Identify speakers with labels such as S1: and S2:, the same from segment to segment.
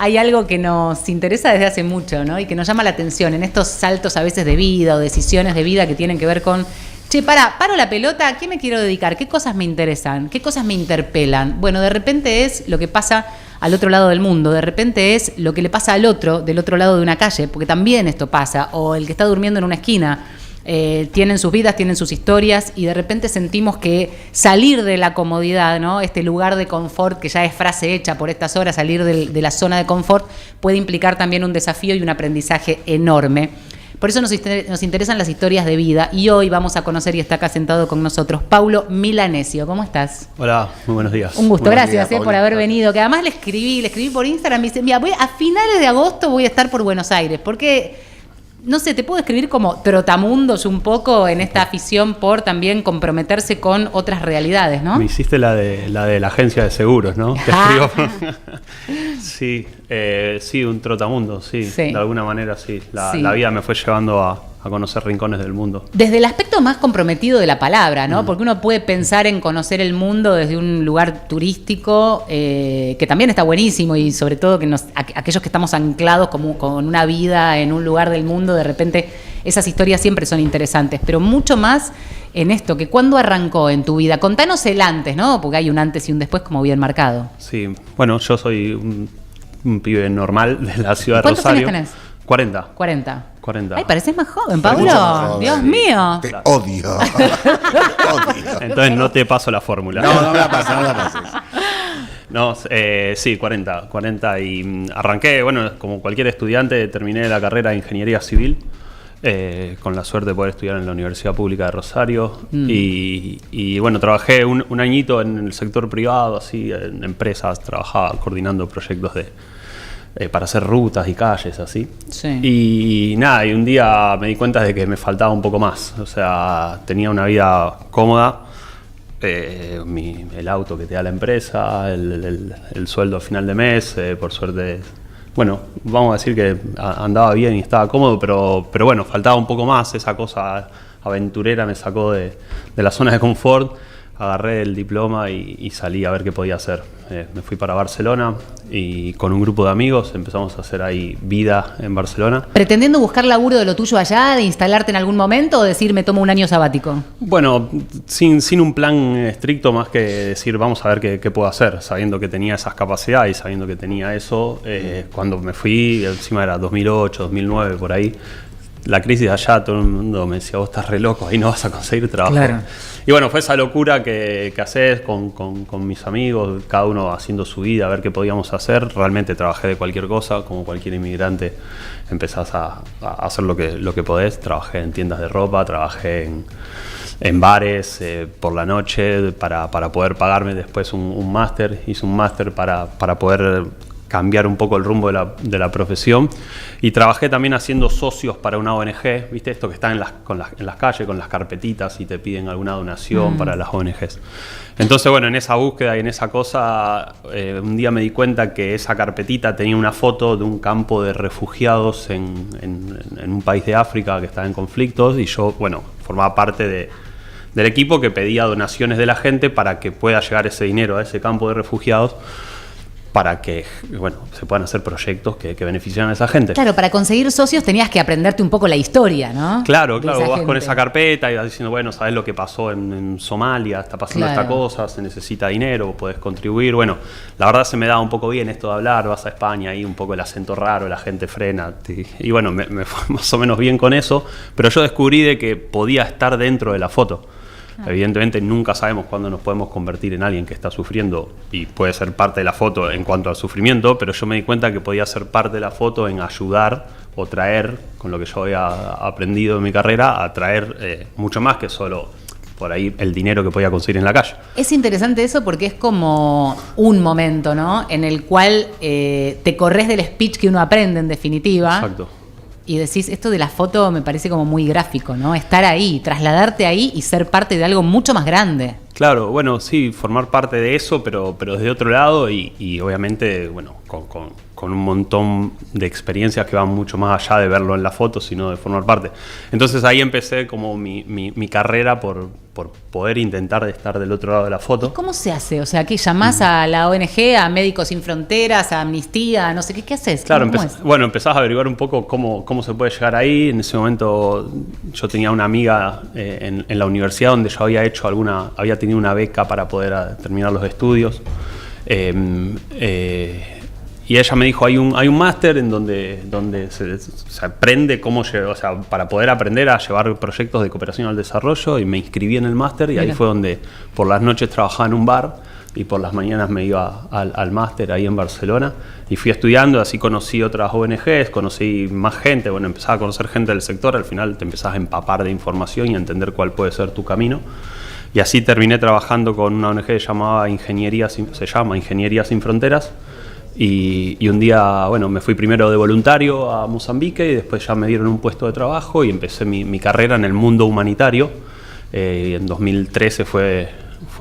S1: hay algo que nos interesa desde hace mucho, ¿no? Y que nos llama la atención en estos saltos a veces de vida o decisiones de vida que tienen que ver con, paro la pelota, ¿a qué me quiero dedicar? ¿Qué cosas me interesan? ¿Qué cosas me interpelan? Bueno, de repente es lo que pasa al otro lado del mundo, de repente es lo que le pasa al otro, del otro lado de una calle, porque también esto pasa, o el que está durmiendo en una esquina. Tienen sus vidas, tienen sus historias y de repente sentimos que salir de la comodidad, ¿no? Este lugar de confort que ya es frase hecha por estas horas, salir de la zona de confort puede implicar también un desafío y un aprendizaje enorme. Por eso nos interesan las historias de vida y hoy vamos a conocer, y está acá sentado con nosotros, Paulo Milanesio. ¿Cómo estás?
S2: Hola, muy buenos días.
S1: Un gusto,
S3: Buenos
S1: gracias
S3: días,
S1: por haber venido. Que además le escribí por Instagram y dice, mira, a finales de agosto voy a estar por Buenos Aires, porque... No sé, te puedo describir como trotamundos un poco en esta afición por también comprometerse con otras realidades, ¿no?
S2: Me hiciste la de la agencia de seguros, ¿no? Te escribo. Sí, sí, un trotamundo, sí. De alguna manera sí. La vida me fue llevando a conocer rincones del mundo. Desde el aspecto más comprometido de la palabra, ¿no? Porque uno puede pensar en conocer el mundo desde un lugar turístico, que también está buenísimo, y sobre todo que aquellos que estamos anclados como con una vida en un lugar del mundo, de repente esas historias siempre son interesantes, pero mucho más en esto, que ¿cuándo arrancó en tu vida? Contanos el antes, ¿no? Porque hay un antes y un después como bien marcado. Sí, bueno, yo soy un pibe normal de la ciudad de Rosario.
S1: ¿Cuántos años tenés?
S2: 40.
S1: Ay, pareces más joven, Pablo. Dios mío.
S3: Te odio. Te odio.
S2: Entonces no te paso la fórmula.
S3: No me la pases.
S2: No, sí, 40 y arranqué, bueno, como cualquier estudiante, terminé la carrera de Ingeniería Civil, con la suerte de poder estudiar en la Universidad Pública de Rosario, y bueno, trabajé un añito en el sector privado, así, en empresas, trabajaba coordinando proyectos para hacer rutas y calles, así. Sí. Y nada, y un día me di cuenta de que me faltaba un poco más, o sea, tenía una vida cómoda, el auto que te da la empresa, el sueldo a final de mes, por suerte, bueno, vamos a decir que andaba bien y estaba cómodo, pero bueno, faltaba un poco más, esa cosa aventurera me sacó de la zona de confort. Agarré el diploma y salí a ver qué podía hacer. Me fui para Barcelona y con un grupo de amigos empezamos a hacer ahí vida en Barcelona.
S1: ¿Pretendiendo buscar laburo de lo tuyo allá, de instalarte en algún momento o decir me tomo un año sabático?
S2: Bueno, sin un plan estricto, más que decir vamos a ver qué puedo hacer, sabiendo que tenía esas capacidades y sabiendo que tenía eso. Cuando me fui, encima era 2008, 2009, por ahí. La crisis de allá, todo el mundo me decía, vos estás re loco, ahí no vas a conseguir trabajo. Claro. Y bueno, fue esa locura que haces con mis amigos, cada uno haciendo su vida, a ver qué podíamos hacer. Realmente trabajé de cualquier cosa, como cualquier inmigrante, empezás a hacer lo que podés. Trabajé en tiendas de ropa, trabajé en bares por la noche para poder pagarme después un máster. Hice un máster para poder cambiar un poco el rumbo de la profesión, y trabajé también haciendo socios para una ONG, ¿viste? Esto que están en las calles con las carpetitas y te piden alguna donación para las ONGs. Entonces, bueno, en esa búsqueda y en esa cosa, un día me di cuenta que esa carpetita tenía una foto de un campo de refugiados en un país de África que estaba en conflictos, y yo, bueno, formaba parte del equipo que pedía donaciones de la gente para que pueda llegar ese dinero a ese campo de refugiados, para que, bueno, se puedan hacer proyectos que benefician a esa gente.
S1: Claro, para conseguir socios tenías que aprenderte un poco la historia, ¿no?
S2: Claro, vos vas con esa carpeta y vas diciendo, bueno, sabés lo que pasó en Somalia, está pasando esta cosa, se necesita dinero, vos podés contribuir. Bueno, la verdad se me daba un poco bien esto de hablar, vas a España, ahí un poco el acento raro, la gente frena, y bueno, me fue más o menos bien con eso, pero yo descubrí de que podía estar dentro de la foto. Evidentemente nunca sabemos cuándo nos podemos convertir en alguien que está sufriendo y puede ser parte de la foto en cuanto al sufrimiento, pero yo me di cuenta que podía ser parte de la foto en ayudar o traer, con lo que yo había aprendido en mi carrera, a traer mucho más que solo por ahí el dinero que podía conseguir en la calle.
S1: Es interesante eso porque es como un momento, ¿no? En el cual te corres del speech que uno aprende, en definitiva.
S2: Exacto.
S1: Y decís, esto de la foto me parece como muy gráfico, ¿no? Estar ahí, trasladarte ahí y ser parte de algo mucho más grande.
S2: Claro, bueno, sí, formar parte de eso, pero desde otro lado y obviamente, bueno, con con un montón de experiencias que van mucho más allá de verlo en la foto, sino de formar parte. Entonces ahí empecé como mi carrera por poder intentar estar del otro lado de la foto.
S1: ¿Cómo se hace? O sea, ¿qué llamás a la ONG, a Médicos Sin Fronteras, a Amnistía, no sé qué haces?
S2: Claro,
S1: ¿Cómo es?
S2: bueno, empezás a averiguar un poco cómo se puede llegar ahí. En ese momento yo tenía una amiga en la universidad donde yo había tenido una beca para poder terminar los estudios. Y ella me dijo, hay un máster en donde se aprende para poder aprender a llevar proyectos de cooperación al desarrollo, y me inscribí en el máster y ahí fue donde por las noches trabajaba en un bar y por las mañanas me iba al máster ahí en Barcelona y fui estudiando. Así conocí otras ONGs, conocí más gente, bueno, empezaba a conocer gente del sector, al final te empezás a empapar de información y a entender cuál puede ser tu camino. Y así terminé trabajando con una ONG que se llama Ingeniería Sin Fronteras. Y un día, bueno, me fui primero de voluntario a Mozambique y después ya me dieron un puesto de trabajo y empecé mi carrera en el mundo humanitario. En 2013 fue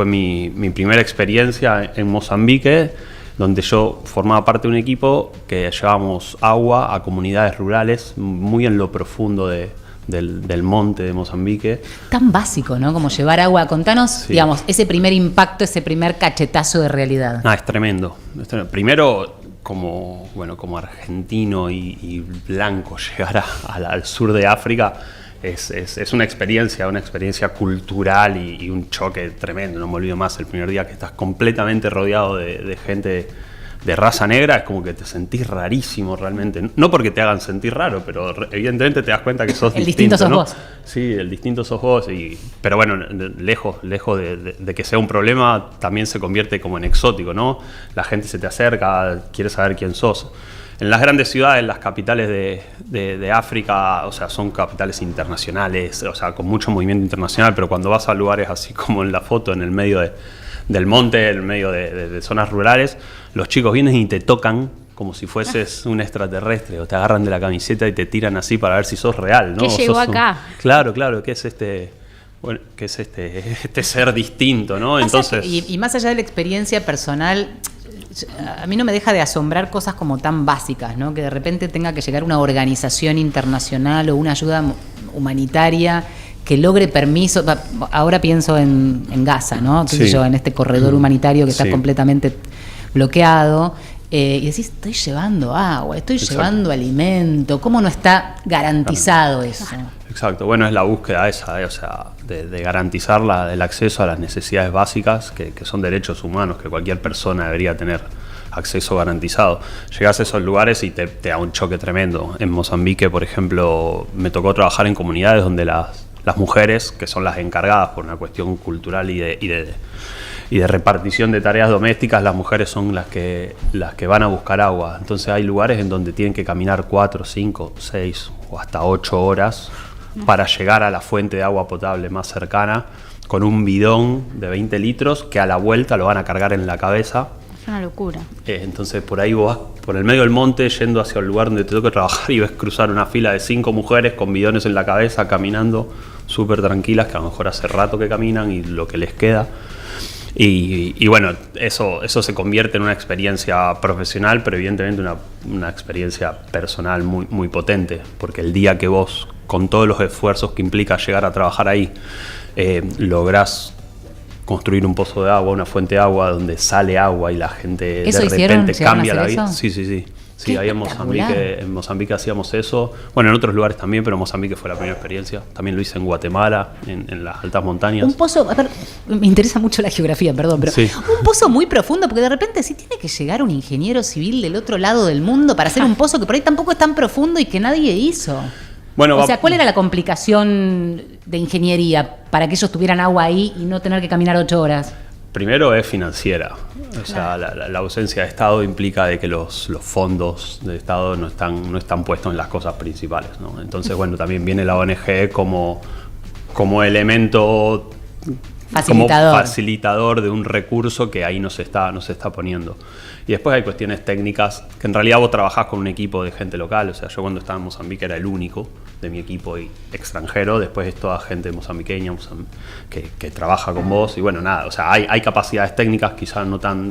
S2: mi primera experiencia en Mozambique, donde yo formaba parte de un equipo que llevábamos agua a comunidades rurales muy en lo profundo del monte de Mozambique.
S1: Tan básico, ¿no? Como llevar agua. Contanos, digamos, ese primer impacto, ese primer cachetazo de realidad.
S2: Es tremendo. Primero, como argentino y blanco, llegar al sur de África es una experiencia cultural y un choque tremendo. No me olvido más el primer día que estás completamente rodeado de gente de raza negra, es como que te sentís rarísimo realmente. No porque te hagan sentir raro, pero evidentemente te das cuenta que sos distinto,
S1: sos
S2: ¿no?
S1: vos.
S2: Sí, el distinto sos vos. Pero bueno, lejos de que sea un problema, también se convierte como en exótico, ¿no? La gente se te acerca, quiere saber quién sos. En las grandes ciudades, las capitales de África, o sea, son capitales internacionales, o sea, con mucho movimiento internacional, pero cuando vas a lugares así como en la foto, en el medio del monte, en el medio de zonas rurales, los chicos vienen y te tocan como si fueses un extraterrestre, o te agarran de la camiseta y te tiran así para ver si sos real, ¿no?
S4: ¿Qué llegó acá?
S2: Claro, ¿qué es este ser distinto, ¿no? Entonces,
S1: y más allá de la experiencia personal, a mí no me deja de asombrar cosas como tan básicas, ¿no? Que de repente tenga que llegar una organización internacional o una ayuda humanitaria que logre permiso. Ahora pienso en Gaza, ¿no? ¿Qué sé yo? En este corredor humanitario que está completamente bloqueado. Y decís, estoy llevando agua, estoy llevando alimento. ¿Cómo no está garantizado eso?
S2: Exacto, bueno, es la búsqueda esa, o sea, de garantizar el acceso a las necesidades básicas, que son derechos humanos, que cualquier persona debería tener acceso garantizado. Llegás a esos lugares y te da un choque tremendo. En Mozambique, por ejemplo, me tocó trabajar en comunidades donde las mujeres, que son las encargadas por una cuestión cultural y de repartición de tareas domésticas, las mujeres son las que van a buscar agua. Entonces hay lugares en donde tienen que caminar 4, 5, 6 o hasta 8 horas para llegar a la fuente de agua potable más cercana, con un bidón de 20 litros que a la vuelta lo van a cargar en la cabeza.
S4: Es una locura.
S2: Entonces por ahí vos vas por el medio del monte yendo hacia el lugar donde te toca trabajar y ves cruzar una fila de 5 mujeres con bidones en la cabeza caminando súper tranquilas, que a lo mejor hace rato que caminan y lo que les queda. Y bueno, eso se convierte en una experiencia profesional, pero evidentemente una experiencia personal muy, muy potente, porque el día que vos, con todos los esfuerzos que implica llegar a trabajar ahí, lográs construir un pozo de agua, una fuente de agua donde sale agua y la gente de repente cambia la vida. Sí, ahí en Mozambique hacíamos eso. Bueno, en otros lugares también, pero Mozambique fue la primera experiencia. También lo hice en Guatemala, en las altas montañas.
S1: Un pozo, a ver, me interesa mucho la geografía, perdón, pero un pozo muy profundo, porque de repente sí tiene que llegar un ingeniero civil del otro lado del mundo para hacer un pozo que por ahí tampoco es tan profundo y que nadie hizo.
S2: Bueno,
S1: o sea, ¿cuál era la complicación de ingeniería para que ellos tuvieran agua ahí y no tener que caminar 8 horas?
S2: Primero es financiera, o sea, la ausencia de Estado implica de que los fondos de Estado no están puestos en las cosas principales, ¿no? Entonces, bueno, también viene la ONG como elemento facilitador de un recurso que ahí no se está poniendo. Y después hay cuestiones técnicas que en realidad vos trabajás con un equipo de gente local, o sea, yo cuando estaba en Mozambique era el único de mi equipo extranjero, después es toda gente mozambiqueña que trabaja con vos, y bueno, nada, o sea, hay capacidades técnicas quizás no tan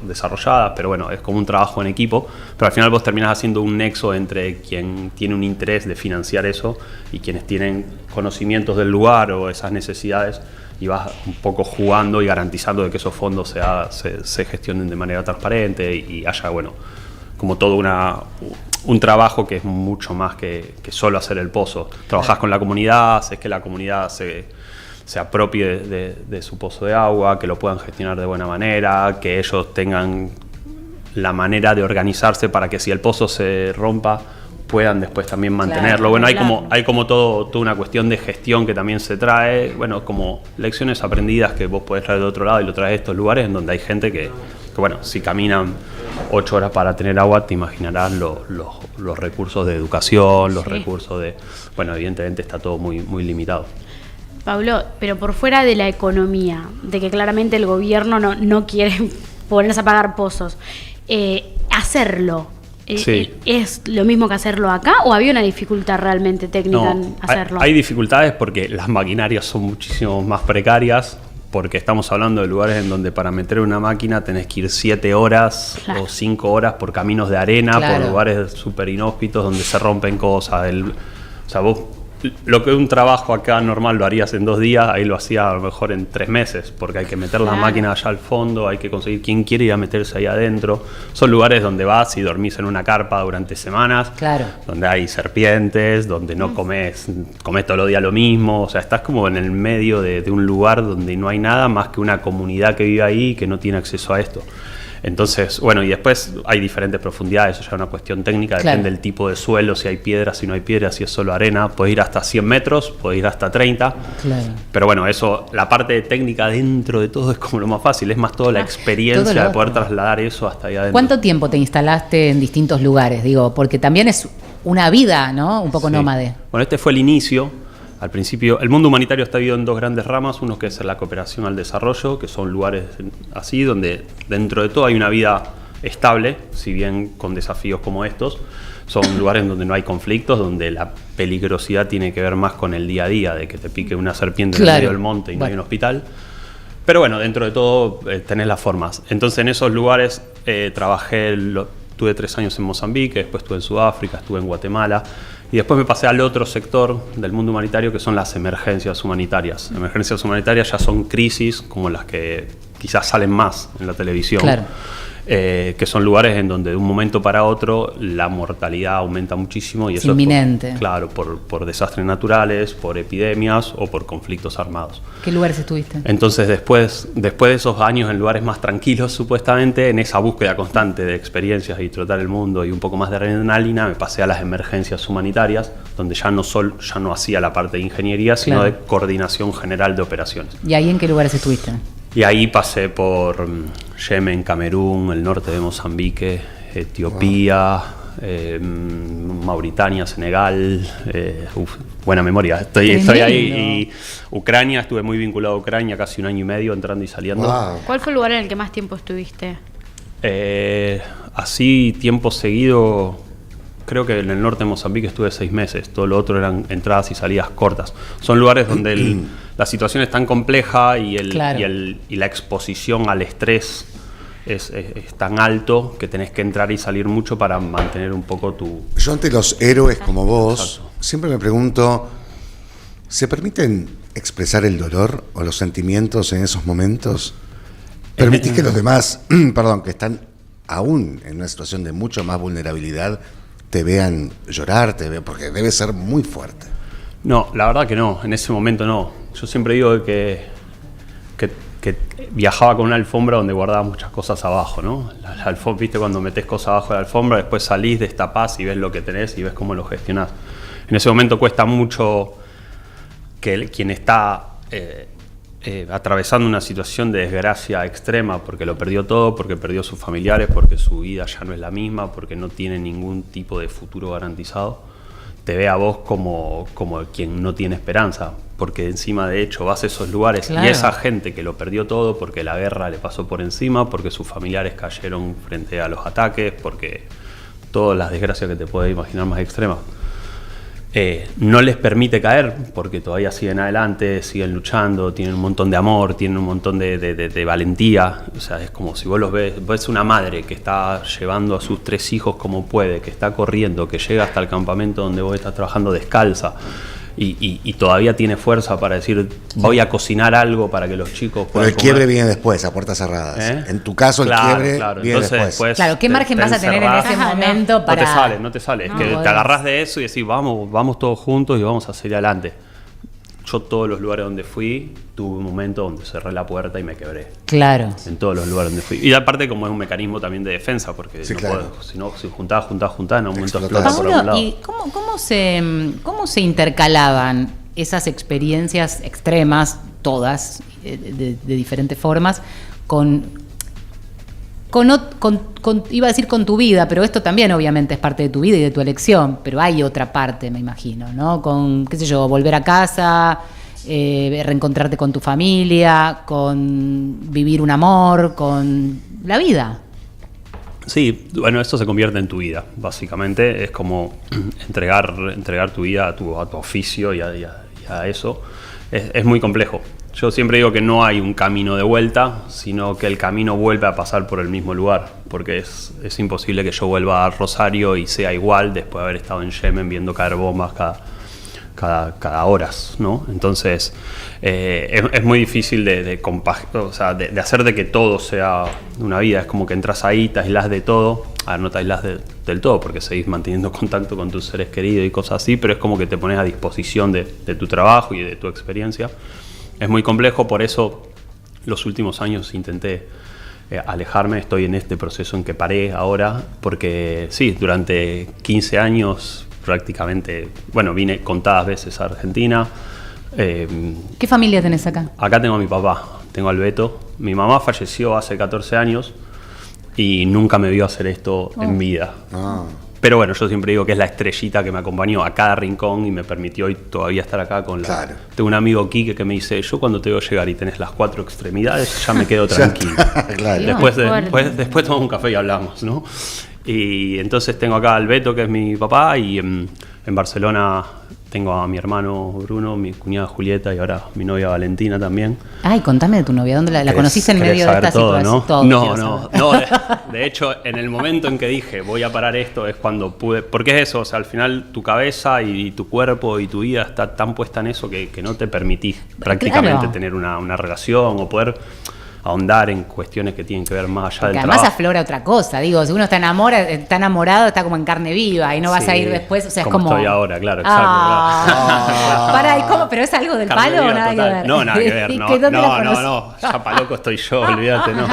S2: desarrolladas, pero bueno, es como un trabajo en equipo, pero al final vos terminás haciendo un nexo entre quien tiene un interés de financiar eso y quienes tienen conocimientos del lugar o esas necesidades, y vas un poco jugando y garantizando de que esos fondos se gestionen de manera transparente y haya, bueno, como todo un trabajo que es mucho más que solo hacer el pozo. Trabajás con la comunidad, haces que la comunidad se apropie de su pozo de agua, que lo puedan gestionar de buena manera, que ellos tengan la manera de organizarse para que si el pozo se rompa, puedan después también mantenerlo. Bueno, hay como toda una cuestión de gestión que también se trae, bueno, como lecciones aprendidas que vos podés traer de otro lado y lo traes de estos lugares en donde hay gente que bueno, si caminan 8 horas para tener agua, te imaginarás los recursos de educación, los recursos de... Bueno, evidentemente está todo muy, muy limitado.
S4: Pablo, pero por fuera de la economía, de que claramente el gobierno no quiere ponerse a pagar pozos, hacerlo,
S2: sí.
S4: ¿es lo mismo que hacerlo acá o había una dificultad realmente técnica en hacerlo?
S2: Hay dificultades porque las maquinarias son muchísimo más precarias, porque estamos hablando de lugares en donde para meter una máquina tenés que ir 7 horas o 5 horas por caminos de arena, por lugares súper inhóspitos donde se rompen cosas. O sea, vos lo que un trabajo acá normal lo harías en 2 días, ahí lo hacía a lo mejor en 3 meses, porque hay que meter las máquinas allá al fondo, hay que conseguir quien quiere ir a meterse ahí adentro. Son lugares donde vas y dormís en una carpa durante semanas, donde hay serpientes, donde no comes todos los días lo mismo, o sea, estás como en el medio de un lugar donde no hay nada más que una comunidad que vive ahí y que no tiene acceso a esto. Entonces, bueno, y después hay diferentes profundidades, eso ya es una cuestión técnica, depende del tipo de suelo, si hay piedra, si no hay piedra, si es solo arena, puedes ir hasta 100 metros, puedes ir hasta 30, pero bueno, eso, la parte técnica dentro de todo es como lo más fácil, es más toda la experiencia de poder trasladar eso hasta allá adentro.
S1: ¿Cuánto tiempo te instalaste en distintos lugares? Digo, porque también es una vida, ¿no? Un poco nómade.
S2: Bueno, este fue el inicio. Al principio, el mundo humanitario está dividido en 2 grandes ramas, uno que es la cooperación al desarrollo, que son lugares así, donde dentro de todo hay una vida estable, si bien con desafíos como estos, son lugares donde no hay conflictos, donde la peligrosidad tiene que ver más con el día a día, de que te pique una serpiente en medio del monte y no hay un hospital. Pero bueno, dentro de todo tenés las formas. Entonces en esos lugares tuve 3 años en Mozambique, después estuve en Sudáfrica, estuve en Guatemala, y después me pasé al otro sector del mundo humanitario, que son las emergencias humanitarias. Emergencias humanitarias ya son crisis como las que quizás salen más en la televisión, que son lugares en donde de un momento para otro la mortalidad aumenta muchísimo. Y eso
S1: inminente.
S2: Es por desastres naturales, por epidemias o por conflictos armados.
S1: ¿Qué lugares estuviste? Entonces,
S2: después de esos años en lugares más tranquilos, supuestamente, en esa búsqueda constante de experiencias y trotar el mundo y un poco más de adrenalina, me pasé a las emergencias humanitarias, donde ya no hacía la parte de ingeniería, sino de coordinación general de operaciones.
S1: ¿Y ahí en qué lugares estuviste?
S2: Y ahí pasé por Yemen, Camerún, el norte de Mozambique, Etiopía, Mauritania, Senegal, buena memoria, estoy ahí. Y Ucrania, estuve muy vinculado a Ucrania, casi 1 año y medio entrando y saliendo.
S4: ¿Cuál fue el lugar en el que más tiempo estuviste?
S2: Así, tiempo seguido, creo que en el norte de Mozambique estuve 6 meses, todo lo otro eran entradas y salidas cortas. Son lugares donde la situación es tan compleja y la exposición al estrés es tan alto que tenés que entrar y salir mucho para mantener un poco tu...
S3: Yo ante los héroes como vos, siempre me pregunto, ¿se permiten expresar el dolor o los sentimientos en esos momentos? ¿Permitís que los demás, que están aún en una situación de mucho más vulnerabilidad, te vean llorar, porque debe ser muy fuerte?
S2: No, la verdad que no, en ese momento no. Yo siempre digo que viajaba con una alfombra donde guardaba muchas cosas abajo, ¿no? La alfombra, viste, cuando metés cosas abajo de la alfombra, después salís, destapás y ves lo que tenés y ves cómo lo gestionás. En ese momento cuesta mucho que quien está atravesando una situación de desgracia extrema, porque lo perdió todo, porque perdió sus familiares, porque su vida ya no es la misma, porque no tiene ningún tipo de futuro garantizado, te ve a vos como quien no tiene esperanza, porque encima de hecho vas a esos lugares y esa gente que lo perdió todo porque la guerra le pasó por encima, porque sus familiares cayeron frente a los ataques, porque todas las desgracias que te puedes imaginar más extremas, no les permite caer porque todavía siguen adelante, siguen luchando, tienen un montón de amor, tienen un montón de valentía. O sea, es como si vos los ves una madre que está llevando a sus 3 hijos como puede, que está corriendo, que llega hasta el campamento donde vos estás trabajando descalza y todavía tiene fuerza para decir, voy a cocinar algo para que los chicos puedan
S3: Pero el quiebre viene después, a puertas cerradas. En tu caso, el quiebre viene después.
S1: Claro, ¿qué margen vas a tener en ese momento para...?
S2: No te sale. Es que te agarrás de eso y decís, vamos todos juntos y vamos a seguir adelante. Yo todos los lugares donde fui, tuve un momento donde cerré la puerta y me quebré.
S1: Claro.
S2: En todos los lugares donde fui. Y aparte como es un mecanismo también de defensa, porque
S3: sí,
S2: no
S3: claro.
S2: puedo, si no, si juntás, en un momento explota por algún lado.
S1: ¿Y cómo se intercalaban esas experiencias extremas, todas, de diferentes formas, iba a decir con tu vida, pero esto también obviamente es parte de tu vida y de tu elección, pero hay otra parte, me imagino, ¿no? Con, qué sé yo, volver a casa, reencontrarte con tu familia, con vivir un amor, con la vida.
S2: Sí, bueno, esto se convierte en tu vida, básicamente. Es como entregar tu vida a tu oficio y a eso. Es muy complejo. Yo siempre digo que no hay un camino de vuelta, sino que el camino vuelve a pasar por el mismo lugar, porque es imposible que yo vuelva a Rosario y sea igual después de haber estado en Yemen viendo caer bombas cada horas, ¿no? Entonces, es muy difícil de hacer de que todo sea una vida. Es como que entras ahí, te aislás de todo. A ver, no te aislás del todo porque seguís manteniendo contacto con tus seres queridos y cosas así, pero es como que te pones a disposición de tu trabajo y de tu experiencia. Es muy complejo, por eso los últimos años intenté alejarme. Estoy en este proceso en que paré ahora, porque sí, durante 15 años prácticamente, bueno, vine contadas veces a Argentina.
S1: ¿Qué familia tenés acá?
S2: Acá tengo a mi papá, tengo al Beto. Mi mamá falleció hace 14 años y nunca me vio hacer esto en vida. Pero bueno, yo siempre digo que es la estrellita que me acompañó a cada rincón y me permitió hoy todavía estar acá con la... Claro. Tengo un amigo Quique que me dice, yo cuando te veo llegar y tenés las 4 extremidades, ya me quedo tranquilo. Claro. Después tomamos un café y hablamos, ¿no? Y entonces tengo acá al Beto, que es mi papá, y en Barcelona tengo a mi hermano Bruno, mi cuñada Julieta y ahora mi novia Valentina también.
S1: Ay, contame de tu novia, ¿dónde la conociste en medio de esta situación?
S2: No. De hecho, en el momento en que dije voy a parar esto es cuando pude, porque es eso, o sea, al final tu cabeza y tu cuerpo y tu vida está tan puesta en eso que no te permitís prácticamente tener una relación o poder ahondar en cuestiones que tienen que ver más allá del trabajo.
S1: Además aflora otra cosa, digo, si uno está enamorado, está como en carne viva y no vas a ir después, o sea, es como...
S2: estoy ahora, claro, exacto.
S1: Para, ¿y cómo? ¿Pero es algo del
S2: carne
S1: palo o
S2: viva,
S1: nada
S2: total.
S1: que ver?
S2: No, nada que ver, no, ya pa' loco estoy yo, olvídate, no.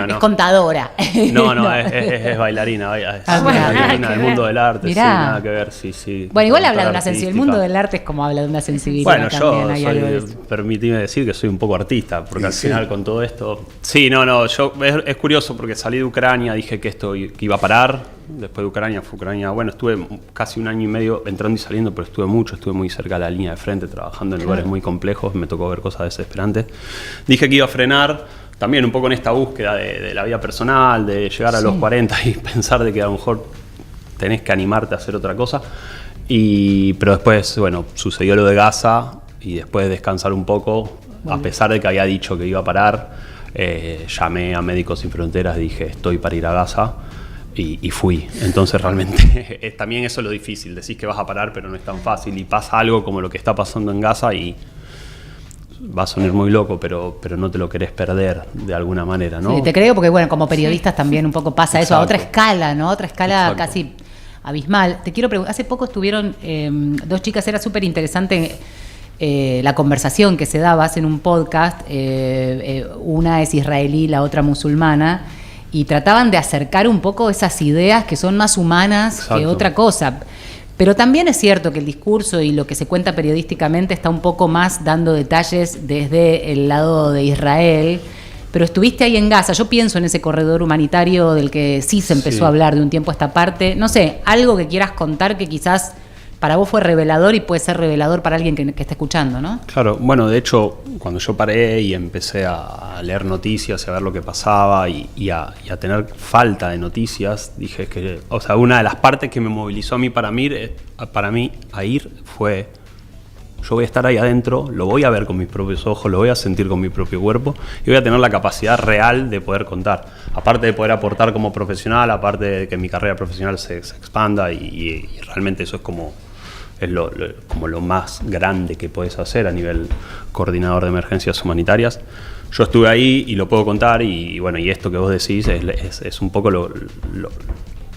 S1: Es contadora.
S2: No, es bailarina, es bailarina del mundo del arte,
S1: mirá.
S2: Sí, nada que ver, sí.
S1: Bueno, igual habla de una sensibilidad, el mundo del arte es como habla de una sensibilidad.
S2: Bueno,
S1: también,
S2: yo permitime decir que soy un poco artista, porque al final con todo esto... Sí, es curioso porque salí de Ucrania, dije que que iba a parar, después de Ucrania, bueno, estuve casi 1 año y medio entrando y saliendo, pero estuve muy cerca de la línea de frente, trabajando en lugares muy complejos, me tocó ver cosas desesperantes. Dije que iba a frenar, también un poco en esta búsqueda de la vida personal, de llegar a los 40 y pensar de que a lo mejor tenés que animarte a hacer otra cosa, pero después, bueno, sucedió lo de Gaza y después de descansar un poco, a pesar de que había dicho que iba a parar, llamé a Médicos Sin Fronteras, dije estoy para ir a Gaza y fui. Entonces realmente también eso es lo difícil, decís que vas a parar pero no es tan fácil y pasa algo como lo que está pasando en Gaza y va a sonar muy loco, pero no te lo querés perder de alguna manera, ¿no?
S1: Sí, te creo porque bueno, como periodistas también un poco pasa eso a otra escala, ¿no? Otra escala
S2: Exacto.
S1: Casi abismal. Te quiero preguntar, hace poco estuvieron 2 chicas, era súper interesante la conversación que se daba en un podcast, una es israelí, la otra musulmana, y trataban de acercar un poco esas ideas que son más humanas Exacto. que otra cosa. Pero también es cierto que el discurso y lo que se cuenta periodísticamente está un poco más dando detalles desde el lado de Israel. Pero estuviste ahí en Gaza, yo pienso en ese corredor humanitario del que sí se empezó a hablar de un tiempo a esta parte. No sé, algo que quieras contar que quizás para vos fue revelador y puede ser revelador para alguien que está escuchando, ¿no?
S2: Claro, bueno, de hecho, cuando yo paré y empecé a leer noticias y a ver lo que pasaba y a tener falta de noticias, dije que, o sea, una de las partes que me movilizó a mí para mí a ir fue, yo voy a estar ahí adentro, lo voy a ver con mis propios ojos, lo voy a sentir con mi propio cuerpo y voy a tener la capacidad real de poder contar. Aparte de poder aportar como profesional, aparte de que mi carrera profesional se expanda y realmente eso es como lo más grande que puedes hacer a nivel coordinador de emergencias humanitarias. Yo estuve ahí y lo puedo contar y bueno, y esto que vos decís es un poco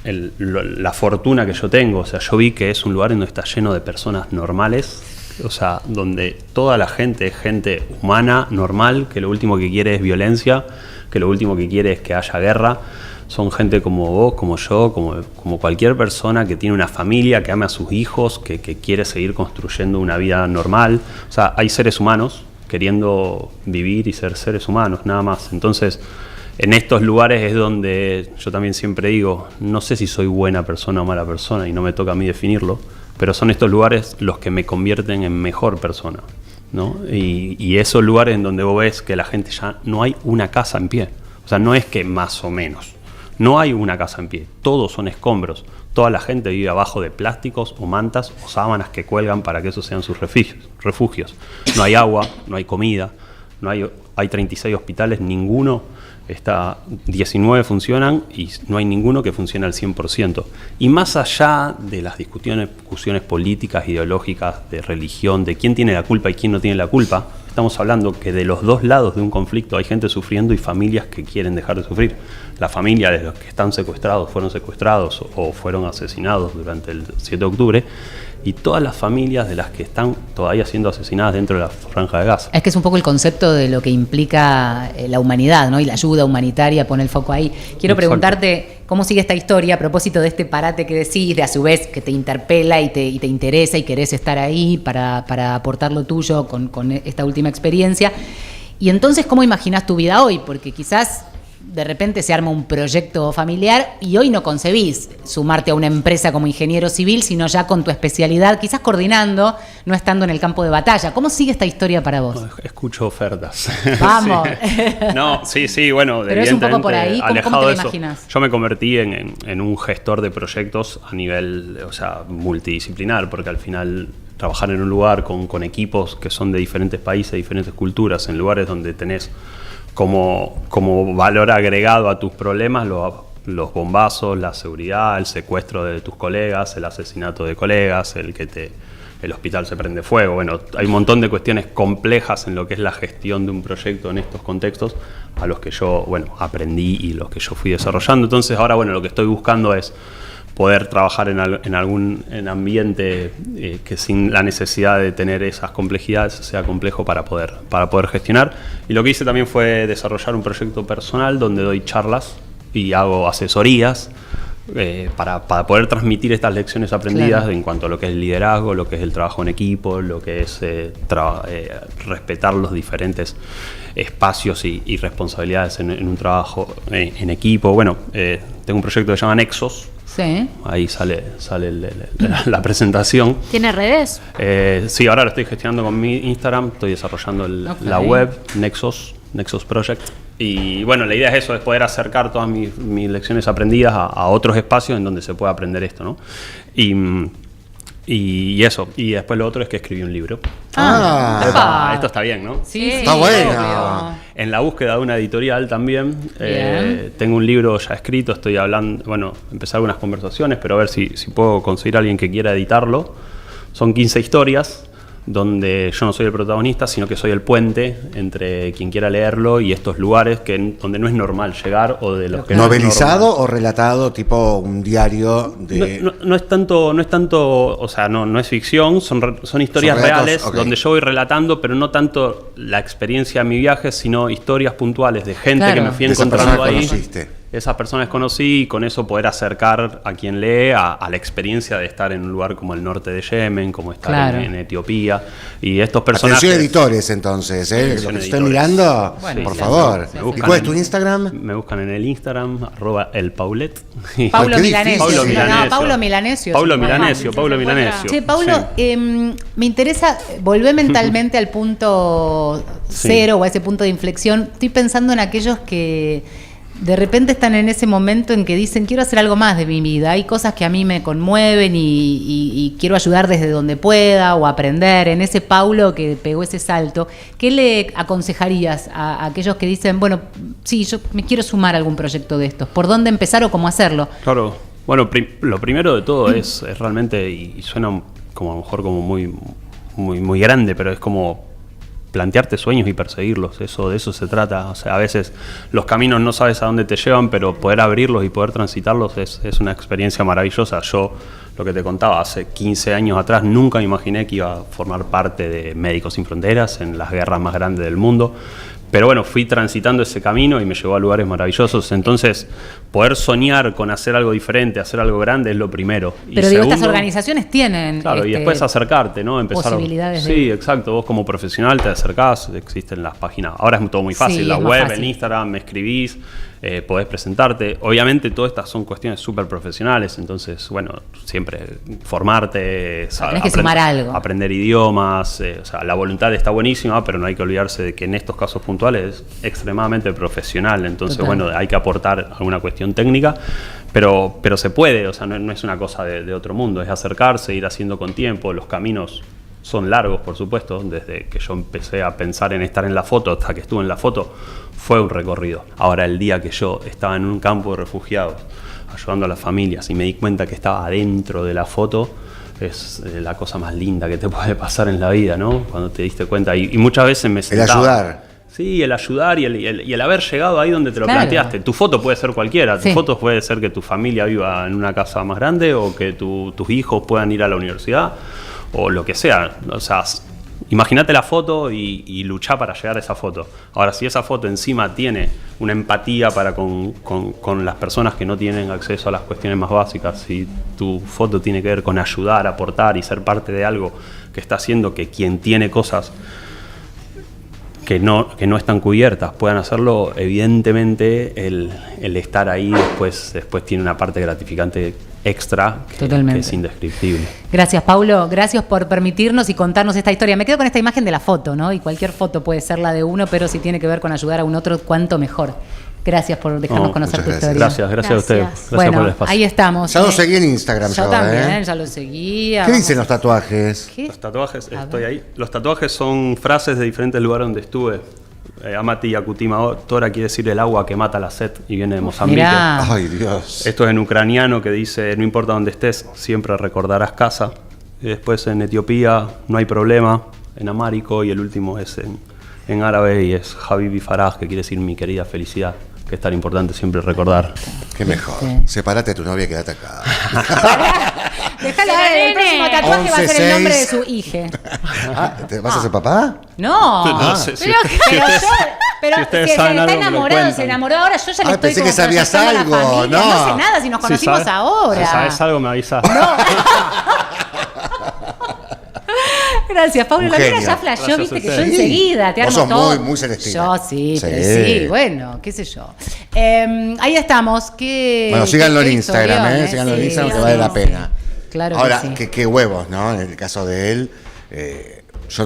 S2: la fortuna que yo tengo. O sea, yo vi que es un lugar en donde está lleno de personas normales, o sea, donde toda la gente es gente humana, normal, que lo último que quiere es violencia, que lo último que quiere es que haya guerra. Son gente como vos, como yo, como cualquier persona que tiene una familia, que ama a sus hijos, que quiere seguir construyendo una vida normal. O sea, hay seres humanos queriendo vivir y ser seres humanos, nada más. Entonces, en estos lugares es donde yo también siempre digo, no sé si soy buena persona o mala persona y no me toca a mí definirlo, pero son estos lugares los que me convierten en mejor persona, ¿no? Y esos lugares en donde vos ves que la gente ya no hay una casa en pie. O sea, no es que más o menos. No hay una casa en pie, todos son escombros. Toda la gente vive abajo de plásticos o mantas o sábanas que cuelgan para que esos sean sus refugios. No hay agua, no hay comida, hay 36 hospitales, 19 funcionan y no hay ninguno que funcione al 100%. Y más allá de las discusiones políticas, ideológicas, de religión, de quién tiene la culpa y quién no tiene la culpa, estamos hablando que de los dos lados de un conflicto hay gente sufriendo y familias que quieren dejar de sufrir. La familia de los que están secuestrados fueron secuestrados o fueron asesinados durante el 7 de octubre y todas las familias de las que están todavía siendo asesinadas dentro de la Franja de Gaza.
S1: Es que es un poco el concepto de lo que implica la humanidad, ¿no? Y la ayuda humanitaria, pone el foco ahí. Quiero
S2: Exacto.
S1: Preguntarte cómo sigue esta historia a propósito de este parate que decís, de a su vez que te interpela y te interesa y querés estar ahí para aportar lo tuyo con esta última experiencia. Y entonces, ¿cómo imaginás tu vida hoy? Porque quizás de repente se arma un proyecto familiar y hoy no concebís sumarte a una empresa como ingeniero civil, sino ya con tu especialidad, quizás coordinando, no estando en el campo de batalla. ¿Cómo sigue esta historia para vos?
S2: No, escucho ofertas.
S1: Vamos.
S2: Sí. No, sí, bueno,
S1: pero es un poco por ahí. ¿Cómo te lo
S2: eso,
S1: imaginas?
S2: yo me convertí en un gestor de proyectos a nivel, o sea, multidisciplinar, porque al final trabajar en un lugar con equipos que son de diferentes países, diferentes culturas, en lugares donde tenés como valor agregado a tus problemas los bombazos, la seguridad, el secuestro de tus colegas, el asesinato de colegas, el hospital se prende fuego. Bueno, hay un montón de cuestiones complejas en lo que es la gestión de un proyecto en estos contextos a los que yo, bueno, aprendí y los que yo fui desarrollando. Entonces ahora, bueno, lo que estoy buscando es poder trabajar en algún ambiente que sin la necesidad de tener esas complejidades sea complejo para poder gestionar. Y lo que hice también fue desarrollar un proyecto personal donde doy charlas y hago asesorías para poder transmitir estas lecciones aprendidas, claro, en cuanto a lo que es el liderazgo, lo que es el trabajo en equipo, lo que es respetar los diferentes espacios y responsabilidades en un trabajo en equipo. Bueno, tengo un proyecto que se llama Nexos.
S1: Sí.
S2: Ahí sale la presentación.
S4: ¿Tiene redes?
S2: Sí, ahora lo estoy gestionando con mi Instagram, estoy desarrollando la web, Nexos Project. Y bueno, la idea es eso, es poder acercar todas mis lecciones aprendidas a otros espacios en donde se pueda aprender esto, ¿no? Y eso, y después lo otro es que escribí un libro. Esto está bien, ¿no?
S1: Sí,
S3: está bueno.
S1: Obvio.
S2: En la búsqueda de una editorial también, tengo un libro ya escrito, estoy hablando, bueno, empecé algunas conversaciones, pero a ver si puedo conseguir a alguien que quiera editarlo. Son 15 historias, donde yo no soy el protagonista, sino que soy el puente entre quien quiera leerlo y estos lugares donde no es normal llegar o de los que
S3: ¿Novelizado o relatado tipo un diario de...?
S2: No es tanto, o sea, no es ficción, son historias reales, okay, donde yo voy relatando, pero no tanto la experiencia de mi viaje, sino historias puntuales de gente, claro, que me fui encontrando ahí. Conociste. esas personas conocí y con eso poder acercar a quien lee a la experiencia de estar en un lugar como el norte de Yemen, como estar
S1: Claro.
S2: en Etiopía. Y estos personajes...
S3: Atención editores, entonces,
S2: Atención
S3: lo que estoy
S2: editores.
S3: mirando,
S1: Bueno,
S3: por
S1: sí,
S3: favor.
S1: sí,
S3: ¿Y
S2: sí.
S3: cuál es tu Instagram?
S2: Me buscan en el Instagram, @elpaulet.
S1: Paulo
S3: qué
S1: Milanesio.
S3: difícil.
S1: Paulo Milanesio.
S2: Paulo
S1: sí, bueno.
S2: Milanesio, Paulo Milanesio.
S1: Che, Paulo,
S2: Sí.
S1: me interesa volver mentalmente al punto
S2: Sí.
S1: cero o a ese punto de inflexión. Estoy pensando en aquellos que de repente están en ese momento en que dicen quiero hacer algo más de mi vida. Hay cosas que a mí me conmueven y quiero ayudar desde donde pueda o aprender. En ese Paulo que pegó ese salto, ¿qué le aconsejarías a aquellos que dicen, bueno, sí, yo me quiero sumar a algún proyecto de estos? ¿Por dónde empezar o cómo hacerlo?
S2: Claro. Bueno, lo primero de todo es realmente, y suena como a lo mejor como muy grande, pero es como plantearte sueños y perseguirlos. De eso se trata. O sea, a veces los caminos no sabes a dónde te llevan, pero poder abrirlos y poder transitarlos es una experiencia maravillosa. Yo, lo que te contaba, hace 15 años atrás nunca me imaginé que iba a formar parte de Médicos Sin Fronteras en las guerras más grandes del mundo. Pero bueno, fui transitando ese camino y me llevó a lugares maravillosos. Entonces, poder soñar con hacer algo diferente, hacer algo grande es lo primero.
S1: Pero
S2: Y
S1: digo, estas
S2: segundo,
S1: organizaciones tienen
S2: claro, y después acercarte, ¿no? Empezar.
S1: posibilidades de-
S2: Sí, exacto. Vos como profesional te acercás, existen las páginas. Ahora es todo muy fácil.
S1: Sí,
S2: La
S1: es más
S2: web,
S1: fácil.
S2: en Instagram, me escribís, podés presentarte. Obviamente, todas estas son cuestiones súper profesionales. Entonces, bueno, siempre formarte,
S1: tenés que sumar algo.
S2: aprender idiomas. O sea, la voluntad está buenísima, pero no hay que olvidarse de que en estos casos puntuales es extremadamente profesional. Entonces,
S1: Total.
S2: bueno, hay que aportar alguna cuestión técnica. Pero se puede, o sea, no es una cosa de otro mundo, es acercarse, ir haciendo con tiempo. Los caminos son largos, por supuesto, desde que yo empecé a pensar en estar en la foto hasta que estuve en la foto, fue un recorrido. Ahora, el día que yo estaba en un campo de refugiados, ayudando a las familias, y me di cuenta que estaba adentro de la foto, es la cosa más linda que te puede pasar en la vida, ¿no? Cuando te diste cuenta, y muchas veces me
S3: El
S2: sentaba...
S3: ayudar.
S2: Sí, el ayudar y el haber llegado ahí donde te lo
S1: Claro.
S2: planteaste. Tu foto puede ser cualquiera.
S1: Sí.
S2: Tu foto puede ser que tu familia viva en una casa más grande o que tus hijos puedan ir a la universidad o lo que sea. O sea, imagínate la foto y luchá para llegar a esa foto. Ahora, si esa foto encima tiene una empatía para con las personas que no tienen acceso a las cuestiones más básicas, si tu foto tiene que ver con ayudar, aportar y ser parte de algo que está haciendo que quien tiene cosas que no están cubiertas puedan hacerlo, evidentemente el estar ahí después tiene una parte gratificante extra
S1: Totalmente.
S2: que es indescriptible.
S1: Gracias, Paulo. Gracias por permitirnos y contarnos esta historia. Me quedo con esta imagen de la foto, ¿no? Y cualquier foto puede ser la de uno, pero si tiene que ver con ayudar a un otro, cuánto mejor. Gracias por dejarnos
S2: No,
S1: conocer tu
S3: muchas
S1: historia.
S2: Gracias a ustedes. Gracias
S1: Bueno,
S2: por el espacio.
S1: ahí estamos.
S3: Ya lo seguí en Instagram,
S1: Yo
S3: yo,
S1: también, ya lo seguía.
S3: ¿Qué
S1: Vamos.
S3: dicen los tatuajes?
S1: ¿Qué?
S2: Los tatuajes,
S1: A
S2: estoy
S1: ver.
S2: ahí. Los tatuajes son frases de diferentes lugares donde estuve. Amati Yakutima Tora quiere decir el agua que mata la sed y viene de Mozambique.
S1: Mirá.
S3: Ay, Dios.
S2: Esto es en ucraniano que dice, no importa dónde estés, siempre recordarás casa. Y después en Etiopía, no hay problema, en amárico, y el último es en árabe y es Habibi Faraj, que quiere decir mi querida felicidad, que es tan importante siempre recordar.
S3: Qué mejor.
S1: Sí.
S3: Sepárate a tu novia y quédate acá.
S1: Déjala,
S4: Nene.
S1: el próximo tatuaje va a ser el nombre de
S3: 11-6.
S1: su hija.
S3: Ah, ¿te vas a ser papá?
S1: No.
S2: No sé,
S1: Pero, pero
S2: si ustedes
S1: si
S2: saben
S1: está
S2: algo, me lo
S1: enamorado,
S2: cuentan.
S1: se enamoró ahora, yo ya le
S3: Ay,
S1: estoy
S3: pensé
S1: como
S3: que sabías
S1: proyectando a la
S3: algo,
S1: familia.
S3: no.
S1: sé nada, si nos
S2: Si
S1: conocimos
S2: sabes-
S1: ahora.
S2: Si sabes algo, me avisas.
S1: Gracias, Pablo.
S3: Un
S1: La vida
S3: genio.
S1: ya flasheó,
S2: Gracias
S1: viste
S2: a
S1: que yo
S2: ustedes.
S1: enseguida te
S3: Vos
S1: armo
S3: sos
S1: todo.
S3: muy Celestina.
S1: Yo sí, pero
S3: Sí.
S1: sí, bueno, qué sé yo. Ahí estamos.
S3: Bueno, síganlo en
S1: qué
S3: Instagram,
S1: historión,
S3: síganlo en
S1: Sí,
S3: Instagram que
S1: sí,
S3: vale la
S1: sí.
S3: pena.
S1: Claro
S3: Ahora,
S1: que sí.
S3: qué huevos, ¿no? En el caso de él,